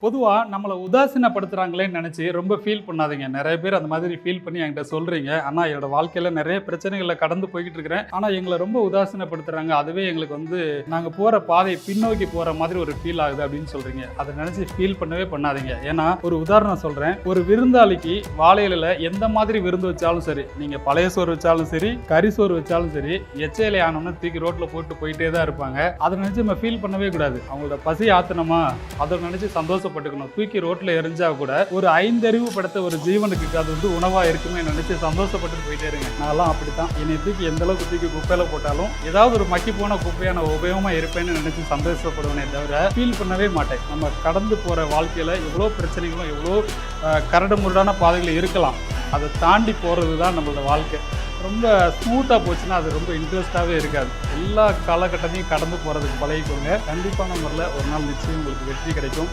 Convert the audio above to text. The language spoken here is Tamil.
பொதுவா நம்மள உதாசீனப்படுத்துறாங்களேன்னு நெனச்சு ரொம்ப ஃபீல் பண்ணாதீங்க. நெறைய பேர் அந்த மாதிரி ஃபீல் பண்ணி என்கிட்ட சொல்றீங்க. "அண்ணா என்னோட வாழ்க்கையில நெறைய பிரச்சனைகள கடந்து போய்க்கிட்டு இருக்கிறேன். ஆனா எங்கள ரொம்ப உதாசீனப்படுத்துறாங்க. அதுவே எங்களுக்கு நாங்க போற பாதை பின்னோக்கி போற மாதிரி ஒரு ஃபீல் ஆகுது" அப்படின்னு சொல்றீங்க. அத நெனச்சு ஃபீல் பண்ணவே பண்ணாதீங்க. ஏன்னா ஒரு உதாரணம் சொல்றேன். ஒரு விருந்தாளிக்கு வாழை இலையில எந்த மாதிரி விருந்து வச்சாலும் சரி, நீங்க பழைய சோறு வச்சாலும் சரி, கறி சோறு வச்சாலும் சரி, எச்ச இலை ஆனோம்னா தூக்கி ரோட்ல போட்டு போயிட்டே தான் இருப்பாங்க. அத நெனச்சு நம்ம ஃபீல் பண்ணவே கூடாது. அவங்களோட பசி ஆத்துனமா அத நெனச்சு சந்தோஷப்பட்டுக்கணும். தூக்கி ரோட்ல எரிஞ்சா கூட ஒரு 5 அறிவு படைத்த ஒரு ஜீவனுக்கு அது உணவா இருக்குமே நினைச்சு சந்தோஷப்பட்டு போயிட்டே இருங்க. நான்லாம் அப்படித்தான். என்னை தூக்கி எந்த அளவுக்கு தூக்கி குப்பையில போட்டாலும் ஏதாவது ஒரு மக்கி போன குப்பையா நான் உபயோகமா இருப்பேன்னு நினைச்சு சந்தோஷப்படுவேனே தவிர ஃபீல் பண்ணவே மாட்டேன். நம்ம கடந்து போற வாழ்க்கையில எவ்வளோ பிரச்சனைகளும் எவ்வளோ கரடு முரடான பாதைகள் இருக்கலாம். அதை தாண்டி போறது தான் நம்மளோட வாழ்க்கை. ரொம்ப ஸ்மூத்தாக போச்சுன்னா அது ரொம்ப இன்ட்ரெஸ்டாகவே இருக்காது. எல்லா காலகட்டத்தையும் கடந்து போகிறதுக்கு பழகிக்கோங்க. கண்டிப்பான முறையில் ஒரு நாள் நிச்சயம் உங்களுக்கு வெற்றி கிடைக்கும்.